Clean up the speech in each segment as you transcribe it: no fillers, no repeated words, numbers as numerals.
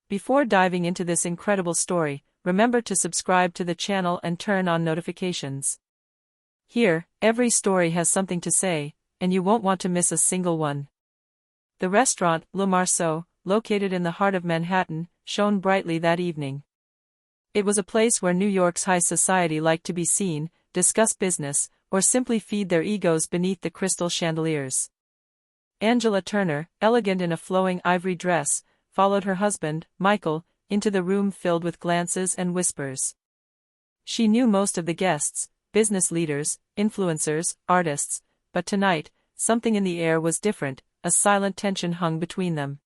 Before diving into this incredible story, remember to subscribe to the channel and turn on notifications. Here, every story has something to say, and you won't want to miss a single one. The restaurant, Le Marceau, located in the heart of Manhattan, shone brightly that evening. It was a place where New York's high society liked to be seen, discuss business, or simply feed their egos beneath the crystal chandeliers. Angela Turner, elegant in a flowing ivory dress, followed her husband, Michael, into the room filled with glances and whispers. She knew most of the guests, business leaders, influencers, artists, but tonight, something in the air was different, a silent tension hung between them.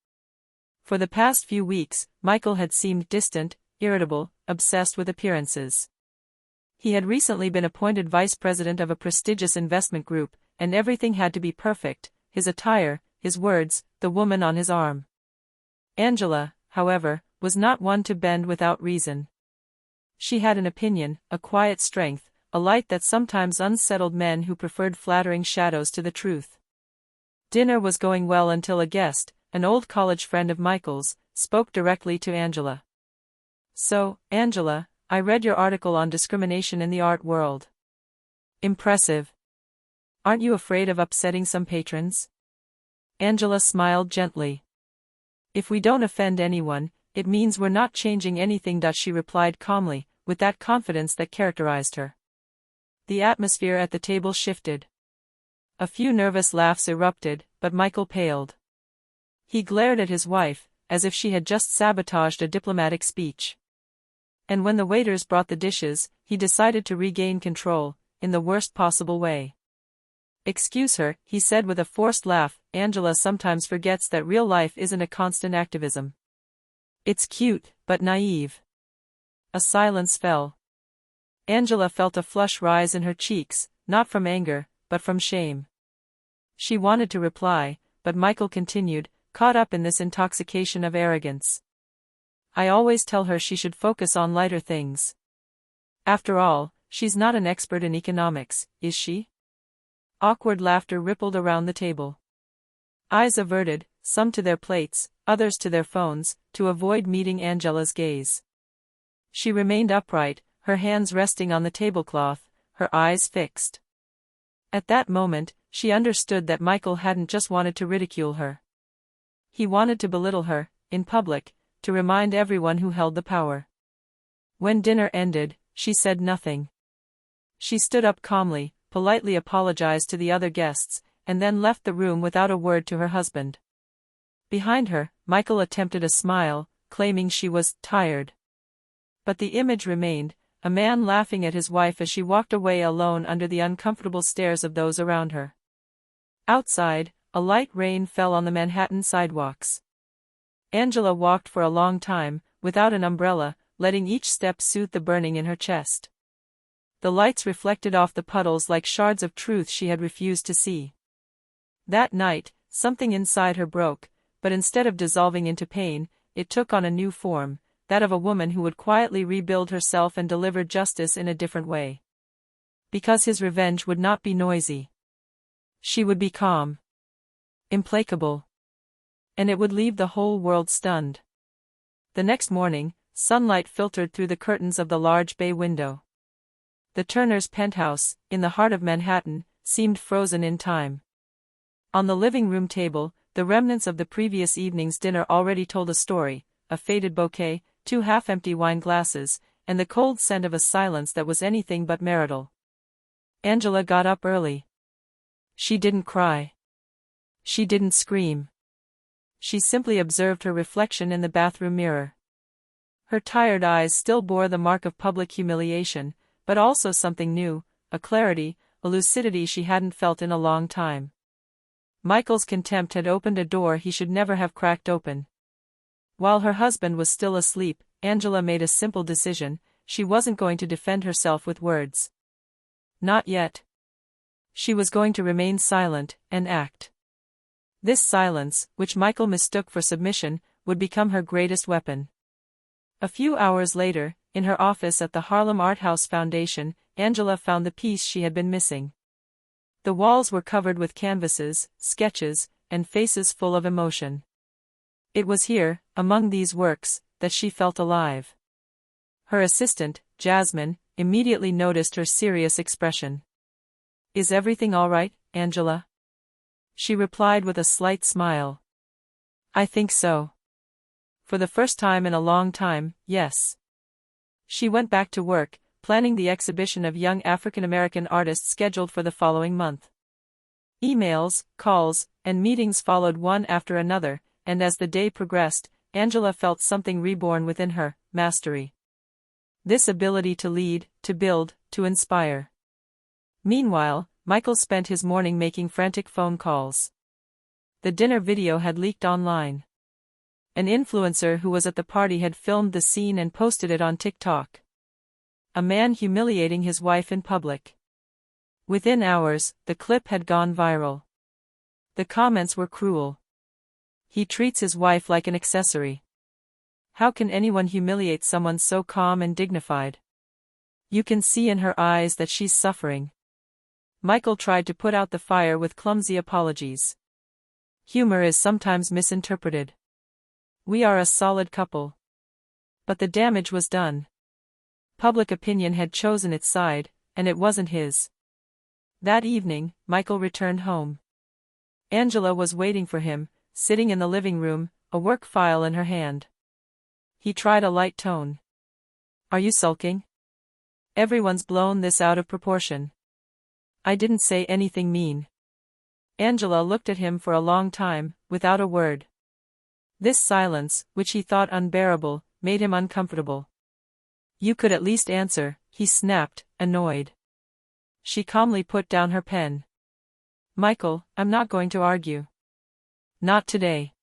For the past few weeks, Michael had seemed distant, irritable, obsessed with appearances. He had recently been appointed vice president of a prestigious investment group, and everything had to be perfect: his attire, his words, the woman on his arm. Angela, however, was not one to bend without reason. She had an opinion, a quiet strength, a light that sometimes unsettled men who preferred flattering shadows to the truth. Dinner was going well until a guest, an old college friend of Michael's, spoke directly to Angela. "So, Angela, I read your article on discrimination in the art world. Impressive. Aren't you afraid of upsetting some patrons?" Angela smiled gently. "If we don't offend anyone, it means we're not changing anything," she replied calmly, with that confidence that characterized her. The atmosphere at the table shifted. A few nervous laughs erupted, but Michael paled. He glared at his wife, as if she had just sabotaged a diplomatic speech. And when the waiters brought the dishes, he decided to regain control, in the worst possible way. "Excuse her," he said with a forced laugh. "Angela sometimes forgets that real life isn't a constant activism. It's cute, but naive." A silence fell. Angela felt a flush rise in her cheeks, not from anger, but from shame. She wanted to reply, but Michael continued, caught up in this intoxication of arrogance. "I always tell her she should focus on lighter things. After all, she's not an expert in economics, is she?" Awkward laughter rippled around the table. Eyes averted, some to their plates, others to their phones, to avoid meeting Angela's gaze. She remained upright, her hands resting on the tablecloth, her eyes fixed. At that moment, she understood that Michael hadn't just wanted to ridicule her. He wanted to belittle her, in public, to remind everyone who held the power. When dinner ended, she said nothing. She stood up calmly, politely apologized to the other guests, and then left the room without a word to her husband. Behind her, Michael attempted a smile, claiming she was tired. But the image remained, a man laughing at his wife as she walked away alone under the uncomfortable stares of those around her. Outside, a light rain fell on the Manhattan sidewalks. Angela walked for a long time, without an umbrella, letting each step soothe the burning in her chest. The lights reflected off the puddles like shards of truth she had refused to see. That night, something inside her broke, but instead of dissolving into pain, it took on a new form, that of a woman who would quietly rebuild herself and deliver justice in a different way. Because his revenge would not be noisy. She would be calm. Implacable. And it would leave the whole world stunned. The next morning, sunlight filtered through the curtains of the large bay window. The Turners' penthouse, in the heart of Manhattan, seemed frozen in time. On the living room table, the remnants of the previous evening's dinner already told a story: a faded bouquet, 2 half-empty wine glasses, and the cold scent of a silence that was anything but marital. Angela got up early. She didn't cry. She didn't scream. She simply observed her reflection in the bathroom mirror. Her tired eyes still bore the mark of public humiliation, but also something new, a clarity, a lucidity she hadn't felt in a long time. Michael's contempt had opened a door he should never have cracked open. While her husband was still asleep, Angela made a simple decision: she wasn't going to defend herself with words. Not yet. She was going to remain silent, and act. This silence, which Michael mistook for submission, would become her greatest weapon. A few hours later, in her office at the Harlem Art House Foundation, Angela found the piece she had been missing. The walls were covered with canvases, sketches, and faces full of emotion. It was here, among these works, that she felt alive. Her assistant, Jasmine, immediately noticed her serious expression. "Is everything all right, Angela?" She replied with a slight smile. "I think so. For the first time in a long time, yes." She went back to work, planning the exhibition of young African American artists scheduled for the following month. Emails, calls, and meetings followed one after another, and as the day progressed, Angela felt something reborn within her: mastery. This ability to lead, to build, to inspire. Meanwhile, Michael spent his morning making frantic phone calls. The dinner video had leaked online. An influencer who was at the party had filmed the scene and posted it on TikTok. A man humiliating his wife in public. Within hours, the clip had gone viral. The comments were cruel. "He treats his wife like an accessory. How can anyone humiliate someone so calm and dignified? You can see in her eyes that she's suffering." Michael tried to put out the fire with clumsy apologies. "Humor is sometimes misinterpreted. We are a solid couple." But the damage was done. Public opinion had chosen its side, and it wasn't his. That evening, Michael returned home. Angela was waiting for him, sitting in the living room, a work file in her hand. He tried a light tone. "Are you sulking? Everyone's blown this out of proportion." "I didn't say anything mean." Angela looked at him for a long time, without a word. This silence, which he thought unbearable, made him uncomfortable. "You could at least answer," he snapped, annoyed. She calmly put down her pen. "Michael, I'm not going to argue. Not today.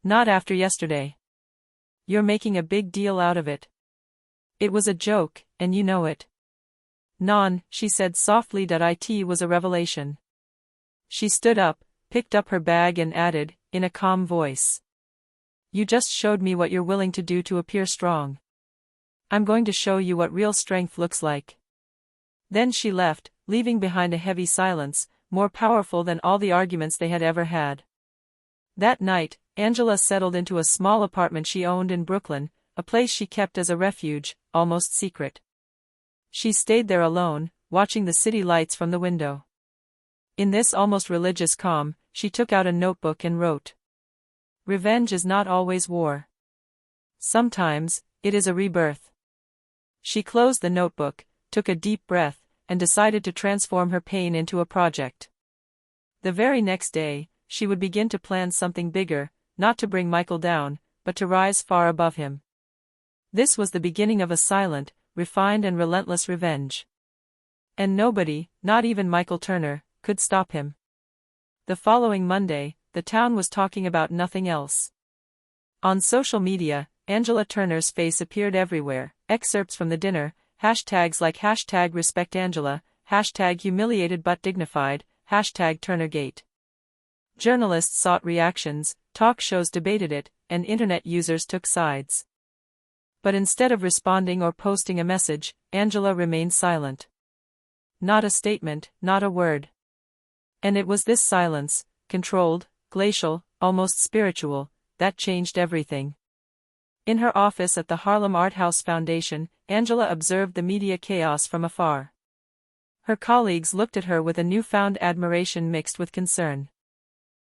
Not after yesterday. You're making a big deal out of it. It was a joke, and you know it." "Non," she said softly. "It was a revelation." She stood up, picked up her bag and added, in a calm voice, "You just showed me what you're willing to do to appear strong. I'm going to show you what real strength looks like." Then she left, leaving behind a heavy silence, more powerful than all the arguments they had ever had. That night, Angela settled into a small apartment she owned in Brooklyn, a place she kept as a refuge, almost secret. She stayed there alone, watching the city lights from the window. In this almost religious calm, she took out a notebook and wrote. "Revenge is not always war. Sometimes, it is a rebirth." She closed the notebook, took a deep breath, and decided to transform her pain into a project. The very next day, she would begin to plan something bigger, not to bring Michael down, but to rise far above him. This was the beginning of a silent, refined and relentless revenge. And nobody, not even Michael Turner, could stop him. The following Monday, the town was talking about nothing else. On social media, Angela Turner's face appeared everywhere, excerpts from the dinner, hashtags like #RespectAngela, #humiliated but dignified, #Turnergate. Journalists sought reactions, talk shows debated it, and internet users took sides. But instead of responding or posting a message, Angela remained silent. Not a statement, not a word. And it was this silence, controlled, glacial, almost spiritual, that changed everything. In her office at the Harlem Art House Foundation, Angela observed the media chaos from afar. Her colleagues looked at her with a newfound admiration mixed with concern.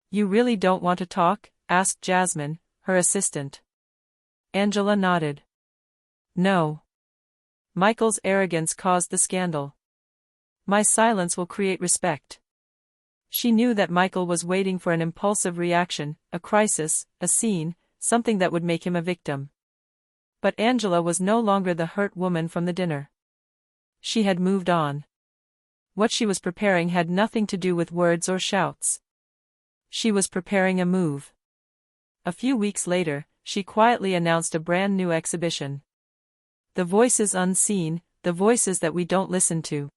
"You really don't want to talk?" asked Jasmine, her assistant. Angela nodded. "No. Michael's arrogance caused the scandal. My silence will create respect." She knew that Michael was waiting for an impulsive reaction, a crisis, a scene, something that would make him a victim. But Angela was no longer the hurt woman from the dinner. She had moved on. What she was preparing had nothing to do with words or shouts. She was preparing a move. A few weeks later, she quietly announced a brand new exhibition. The Voices Unseen, the voices that we don't listen to.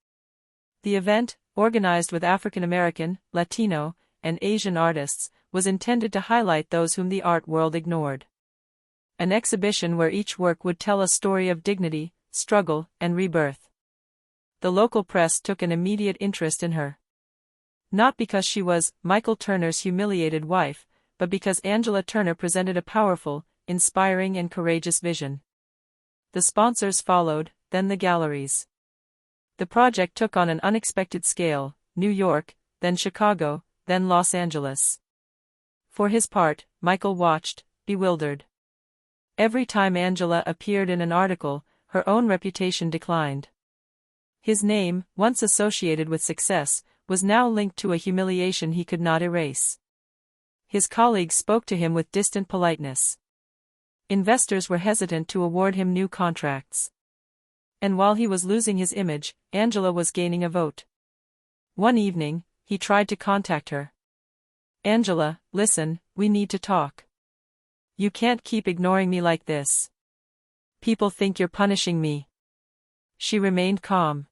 The event, organized with African American, Latino, and Asian artists, was intended to highlight those whom the art world ignored. An exhibition where each work would tell a story of dignity, struggle, and rebirth. The local press took an immediate interest in her. Not because she was Michael Turner's humiliated wife, but because Angela Turner presented a powerful, inspiring and courageous vision. The sponsors followed, then the galleries. The project took on an unexpected scale: New York, then Chicago, then Los Angeles. For his part, Michael watched, bewildered. Every time Angela appeared in an article, her own reputation declined. His name, once associated with success, was now linked to a humiliation he could not erase. His colleagues spoke to him with distant politeness. Investors were hesitant to award him new contracts. And while he was losing his image, Angela was gaining a vote. One evening, he tried to contact her. "Angela, listen, we need to talk. You can't keep ignoring me like this. People think you're punishing me." She remained calm.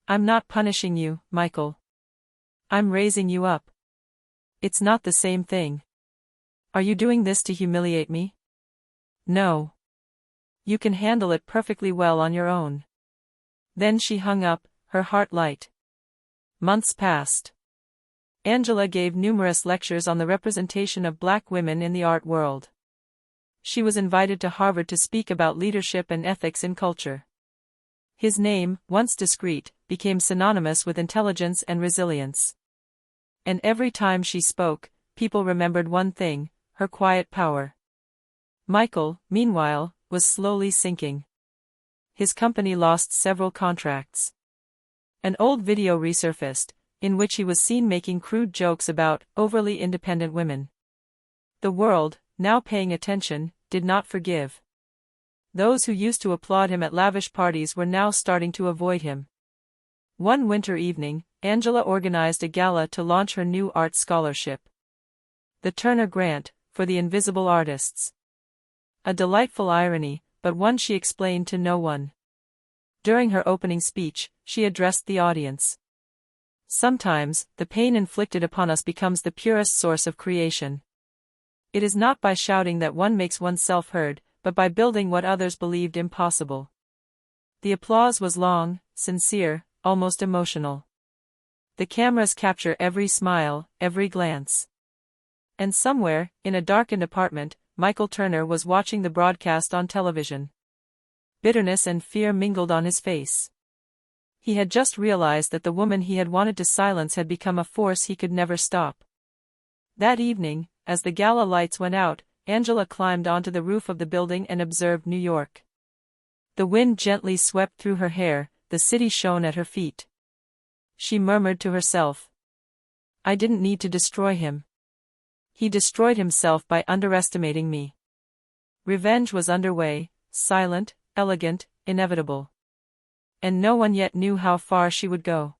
"I'm not punishing you, Michael. I'm raising you up. It's not the same thing. Are you doing this to humiliate me? No. You can handle it perfectly well on your own." Then she hung up, her heart light. Months passed. Angela gave numerous lectures on the representation of Black women in the art world. She was invited to Harvard to speak about leadership and ethics in culture. His name, once discreet, became synonymous with intelligence and resilience. And every time she spoke, people remembered one thing: her quiet power. Michael, meanwhile, was slowly sinking. His company lost several contracts. An old video resurfaced, in which he was seen making crude jokes about overly independent women. The world, now paying attention, did not forgive. Those who used to applaud him at lavish parties were now starting to avoid him. One winter evening, Angela organized a gala to launch her new art scholarship. The Turner Grant, for the Invisible Artists. A delightful irony, but one she explained to no one. During her opening speech, she addressed the audience. "Sometimes, the pain inflicted upon us becomes the purest source of creation. It is not by shouting that one makes oneself heard, but by building what others believed impossible." The applause was long, sincere, almost emotional. The cameras capture every smile, every glance. And somewhere, in a darkened apartment, Michael Turner was watching the broadcast on television. Bitterness and fear mingled on his face. He had just realized that the woman he had wanted to silence had become a force he could never stop. That evening, as the gala lights went out, Angela climbed onto the roof of the building and observed New York. The wind gently swept through her hair, the city shone at her feet. She murmured to herself, "I didn't need to destroy him. He destroyed himself by underestimating me." Revenge was underway, silent, elegant, inevitable. And no one yet knew how far she would go.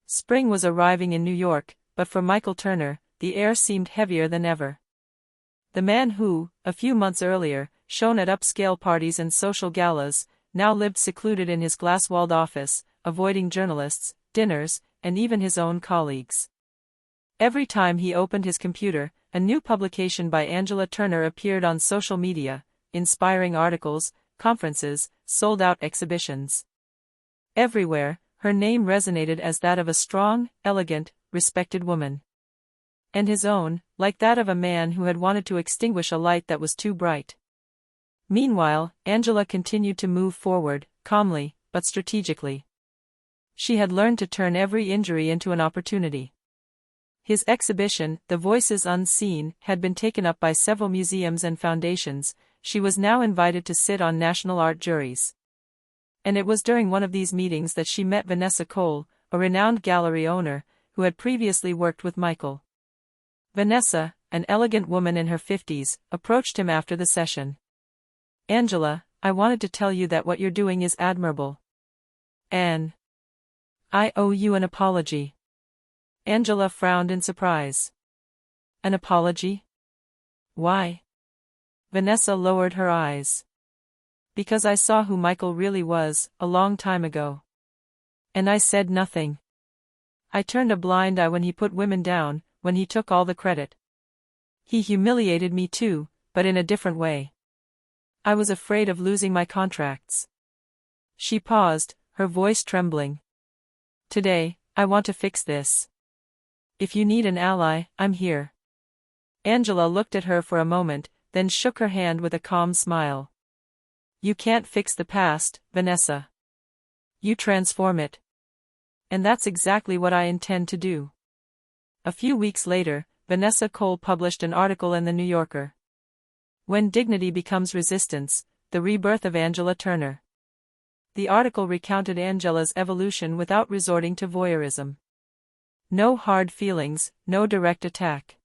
Spring was arriving in New York, but for Michael Turner, the air seemed heavier than ever. The man who, a few months earlier, shone at upscale parties and social galas, now lived secluded in his glass-walled office, avoiding journalists, dinners, and even his own colleagues. Every time he opened his computer, a new publication by Angela Turner appeared on social media: inspiring articles, conferences, sold-out exhibitions. Everywhere, her name resonated as that of a strong, elegant, respected woman. And his own, like that of a man who had wanted to extinguish a light that was too bright. Meanwhile, Angela continued to move forward, calmly, but strategically. She had learned to turn every injury into an opportunity. His exhibition, The Voices Unseen, had been taken up by several museums and foundations. She was now invited to sit on national art juries. And it was during one of these meetings that she met Vanessa Cole, a renowned gallery owner, who had previously worked with Michael. Vanessa, an elegant woman in her 50s, approached him after the session. "Angela, I wanted to tell you that what you're doing is admirable. And I owe you an apology." Angela frowned in surprise. "An apology? Why?" Vanessa lowered her eyes. "Because I saw who Michael really was, a long time ago. And I said nothing. I turned a blind eye when he put women down, when he took all the credit. He humiliated me too, but in a different way. I was afraid of losing my contracts." She paused, her voice trembling. "Today, I want to fix this. If you need an ally, I'm here." Angela looked at her for a moment, then shook her hand with a calm smile. "You can't fix the past, Vanessa. You transform it. And that's exactly what I intend to do." A few weeks later, Vanessa Cole published an article in The New Yorker. "When Dignity Becomes Resistance, The Rebirth of Angela Turner." The article recounted Angela's evolution without resorting to voyeurism. No hard feelings, no direct attack.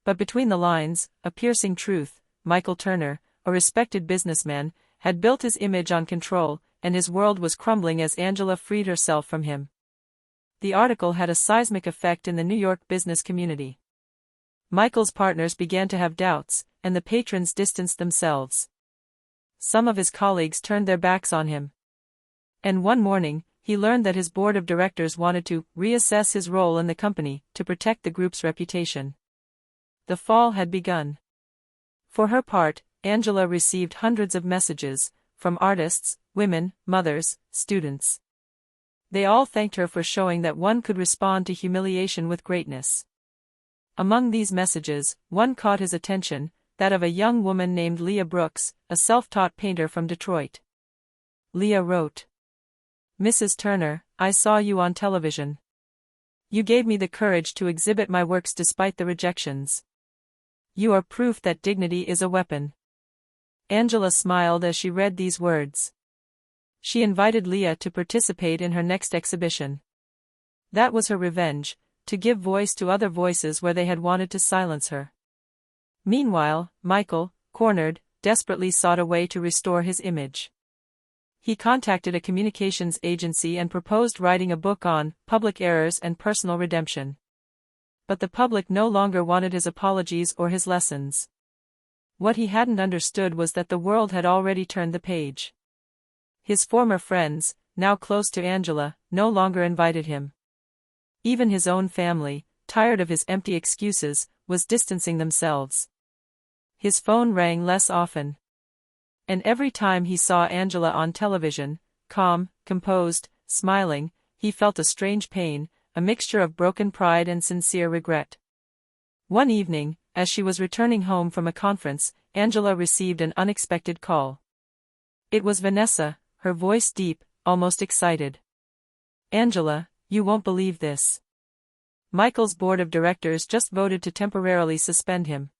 But between the lines, a piercing truth: Michael Turner, a respected businessman, had built his image on control, and his world was crumbling as Angela freed herself from him. The article had a seismic effect in the New York business community. Michael's partners began to have doubts, and the patrons distanced themselves. Some of his colleagues turned their backs on him. And one morning, he learned that his board of directors wanted to reassess his role in the company to protect the group's reputation. The fall had begun. For her part, Angela received hundreds of messages, from artists, women, mothers, students. They all thanked her for showing that one could respond to humiliation with greatness. Among these messages, one caught his attention, that of a young woman named Leah Brooks, a self-taught painter from Detroit. Leah wrote, "Mrs. Turner, I saw you on television. You gave me the courage to exhibit my works despite the rejections. You are proof that dignity is a weapon." Angela smiled as she read these words. She invited Leah to participate in her next exhibition. That was her revenge, to give voice to other voices where they had wanted to silence her. Meanwhile, Michael, cornered, desperately sought a way to restore his image. He contacted a communications agency and proposed writing a book on public errors and personal redemption. But the public no longer wanted his apologies or his lessons. What he hadn't understood was that the world had already turned the page. His former friends, now close to Angela, no longer invited him. Even his own family, tired of his empty excuses, was distancing themselves. His phone rang less often. And every time he saw Angela on television, calm, composed, smiling, he felt a strange pain, a mixture of broken pride and sincere regret. One evening, as she was returning home from a conference, Angela received an unexpected call. It was Vanessa, her voice deep, almost excited. "Angela, you won't believe this. Michael's board of directors just voted to temporarily suspend him.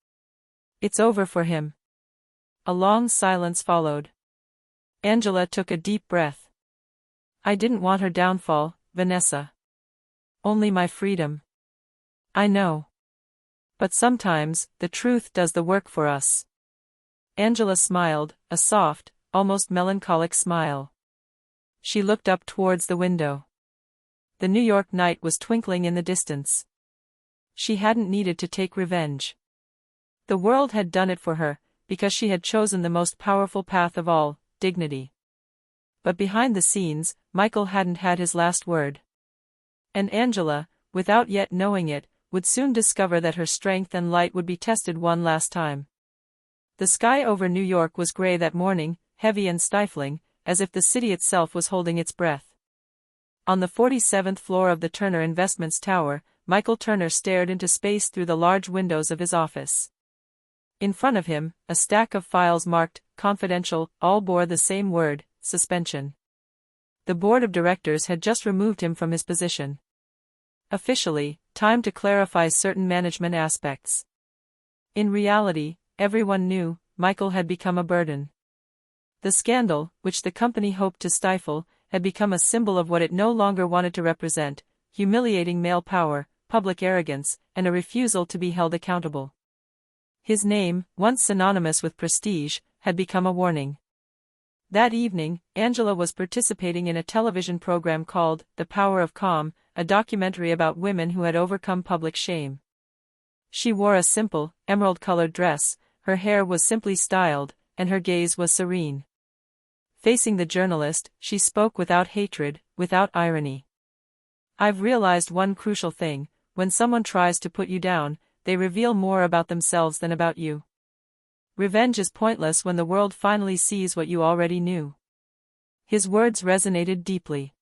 It's over for him." A long silence followed. Angela took a deep breath. "I didn't want her downfall, Vanessa. Only my freedom." "I know. But sometimes, the truth does the work for us." Angela smiled, a soft, almost melancholic smile. She looked up towards the window. The New York night was twinkling in the distance. She hadn't needed to take revenge. The world had done it for her, because she had chosen the most powerful path of all, dignity. But behind the scenes, Michael hadn't had his last word. And Angela, without yet knowing it, would soon discover that her strength and light would be tested one last time. The sky over New York was gray that morning, heavy and stifling, as if the city itself was holding its breath. On the 47th floor of the Turner Investments Tower, Michael Turner stared into space through the large windows of his office. In front of him, a stack of files marked "Confidential" all bore the same word, suspension. The board of directors had just removed him from his position. Officially, time to clarify certain management aspects. In reality, everyone knew, Michael had become a burden. The scandal, which the company hoped to stifle, had become a symbol of what it no longer wanted to represent: humiliating male power, public arrogance, and a refusal to be held accountable. His name, once synonymous with prestige, had become a warning. That evening, Angela was participating in a television program called The Power of Calm, a documentary about women who had overcome public shame. She wore a simple, emerald-colored dress, her hair was simply styled, and her gaze was serene. Facing the journalist, she spoke without hatred, without irony. "I've realized one crucial thing: when someone tries to put you down, they reveal more about themselves than about you. Revenge is pointless when the world finally sees what you already knew." His words resonated deeply.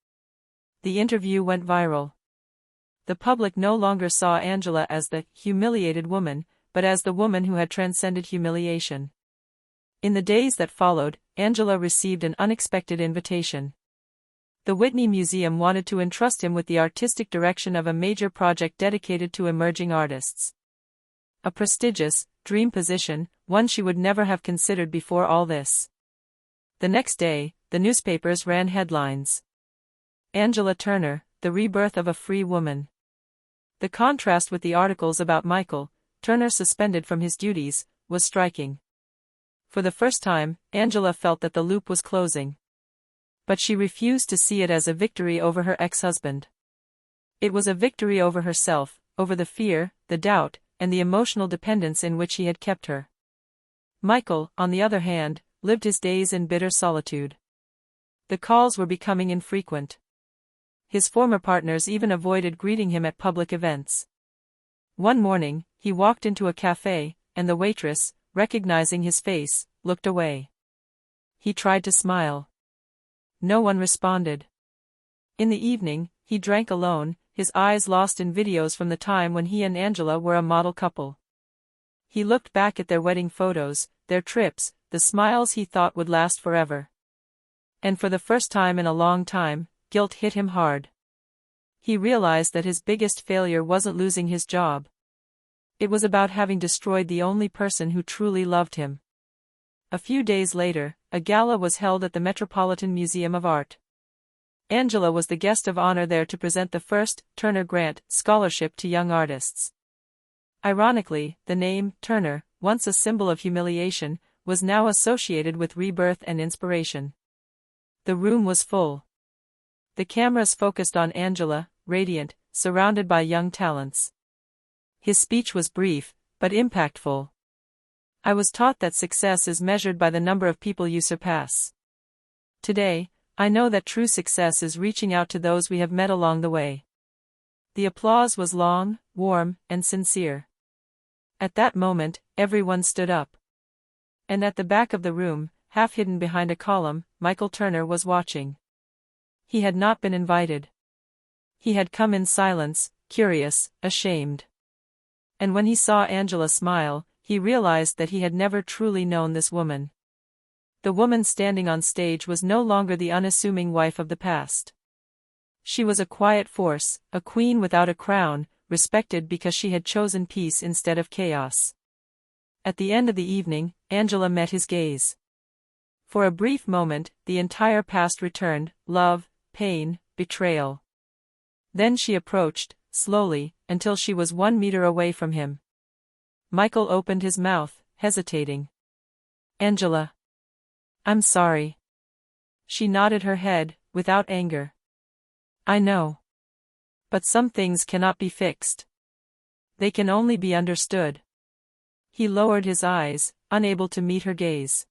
The interview went viral. The public no longer saw Angela as the humiliated woman, but as the woman who had transcended humiliation. In the days that followed, Angela received an unexpected invitation. The Whitney Museum wanted to entrust him with the artistic direction of a major project dedicated to emerging artists. A prestigious, dream position, one she would never have considered before all this. The next day, the newspapers ran headlines. Angela Turner, the rebirth of a free woman. The contrast with the articles about Michael, Turner suspended from his duties, was striking. For the first time, Angela felt that the loop was closing. But she refused to see it as a victory over her ex-husband. It was a victory over herself, over the fear, the doubt, and the emotional dependence in which he had kept her. Michael, on the other hand, lived his days in bitter solitude. The calls were becoming infrequent. His former partners even avoided greeting him at public events. One morning, he walked into a cafe, and the waitress, recognizing his face, looked away. He tried to smile. No one responded. In the evening, he drank alone, his eyes lost in videos from the time when he and Angela were a model couple. He looked back at their wedding photos, their trips, the smiles he thought would last forever. And for the first time in a long time, guilt hit him hard. He realized that his biggest failure wasn't losing his job. It was about having destroyed the only person who truly loved him. A few days later, a gala was held at the Metropolitan Museum of Art. Angela was the guest of honor there to present the first Turner Grant Scholarship to young artists. Ironically, the name Turner, once a symbol of humiliation, was now associated with rebirth and inspiration. The room was full. The cameras focused on Angela, radiant, surrounded by young talents. His speech was brief, but impactful. I was taught that success is measured by the number of people you surpass. Today, I know that true success is reaching out to those we have met along the way. The applause was long, warm, and sincere. At that moment, everyone stood up. And at the back of the room, half hidden behind a column, Michael Turner was watching. He had not been invited. He had come in silence, curious, ashamed. And when he saw Angela smile, he realized that he had never truly known this woman. The woman standing on stage was no longer the unassuming wife of the past. She was a quiet force, a queen without a crown, respected because she had chosen peace instead of chaos. At the end of the evening, Angela met his gaze. For a brief moment, the entire past returned: love, pain, betrayal. Then she approached, slowly, until she was 1 meter away from him. Michael opened his mouth, hesitating. "Angela. I'm sorry." She nodded her head, without anger. "I know. But some things cannot be fixed. They can only be understood." He lowered his eyes, unable to meet her gaze.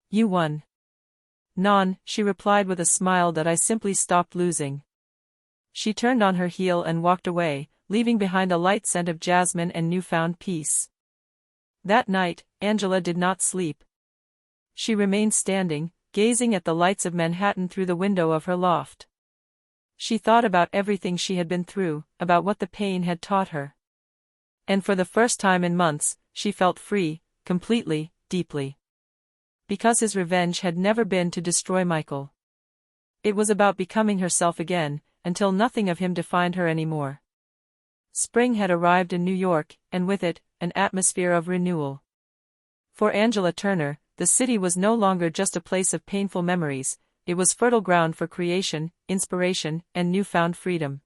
"You won." "Non," she replied with a smile that I simply stopped losing. She turned on her heel and walked away, leaving behind a light scent of jasmine and newfound peace. That night, Angela did not sleep. She remained standing, gazing at the lights of Manhattan through the window of her loft. She thought about everything she had been through, about what the pain had taught her. And for the first time in months, she felt free, completely, deeply. Because his revenge had never been to destroy Michael. It was about becoming herself again, until nothing of him defined her anymore. Spring had arrived in New York, and with it, an atmosphere of renewal. For Angela Turner, the city was no longer just a place of painful memories, it was fertile ground for creation, inspiration, and newfound freedom.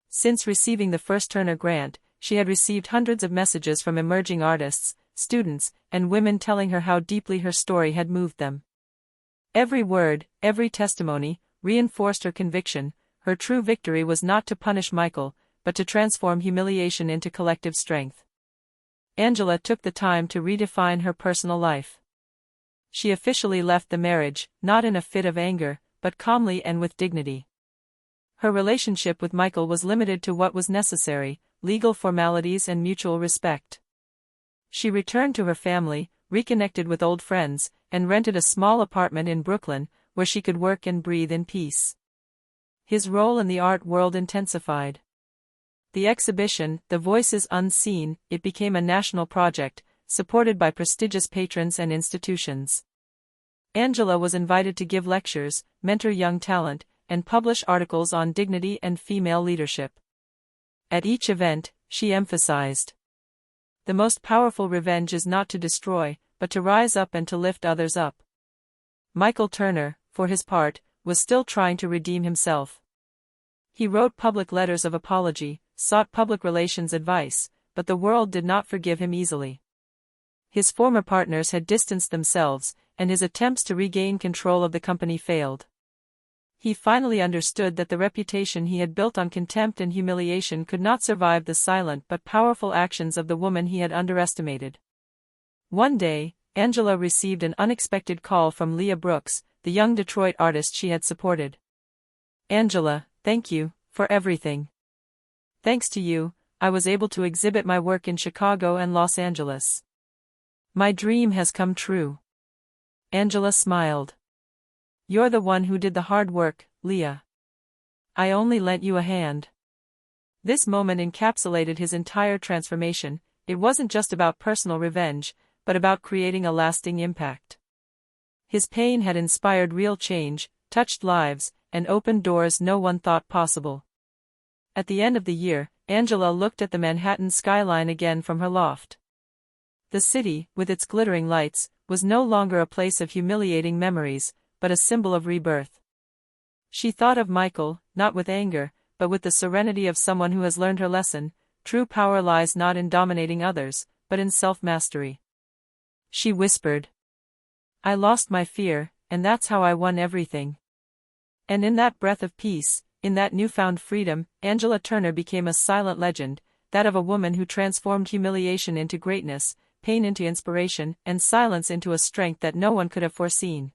Since receiving the first Turner Grant, she had received hundreds of messages from emerging artists, students, and women telling her how deeply her story had moved them. Every word, every testimony, reinforced her conviction: her true victory was not to punish Michael, but to transform humiliation into collective strength. Angela took the time to redefine her personal life. She officially left the marriage, not in a fit of anger, but calmly and with dignity. Her relationship with Michael was limited to what was necessary: legal formalities and mutual respect. She returned to her family, reconnected with old friends, and rented a small apartment in Brooklyn, where she could work and breathe in peace. His role in the art world intensified. The exhibition, The Voices Unseen, it became a national project, supported by prestigious patrons and institutions. Angela was invited to give lectures, mentor young talent, and publish articles on dignity and female leadership. At each event, she emphasized, "The most powerful revenge is not to destroy, but to rise up and to lift others up." Michael Turner, for his part, was still trying to redeem himself. He wrote public letters of apology, sought public relations advice, but the world did not forgive him easily. His former partners had distanced themselves, and his attempts to regain control of the company failed. He finally understood that the reputation he had built on contempt and humiliation could not survive the silent but powerful actions of the woman he had underestimated. One day, Angela received an unexpected call from Leah Brooks, the young Detroit artist she had supported. "Angela, thank you for everything. Thanks to you, I was able to exhibit my work in Chicago and Los Angeles. My dream has come true." Angela smiled. "You're the one who did the hard work, Leah. I only lent you a hand." This moment encapsulated his entire transformation. It wasn't just about personal revenge, but about creating a lasting impact. His pain had inspired real change, touched lives, and opened doors no one thought possible. At the end of the year, Angela looked at the Manhattan skyline again from her loft. The city, with its glittering lights, was no longer a place of humiliating memories, but a symbol of rebirth. She thought of Michael, not with anger, but with the serenity of someone who has learned her lesson. True power lies not in dominating others, but in self-mastery. She whispered, "I lost my fear, and that's how I won everything." And in that breath of peace, in that newfound freedom, Angela Turner became a silent legend, that of a woman who transformed humiliation into greatness, pain into inspiration, and silence into a strength that no one could have foreseen.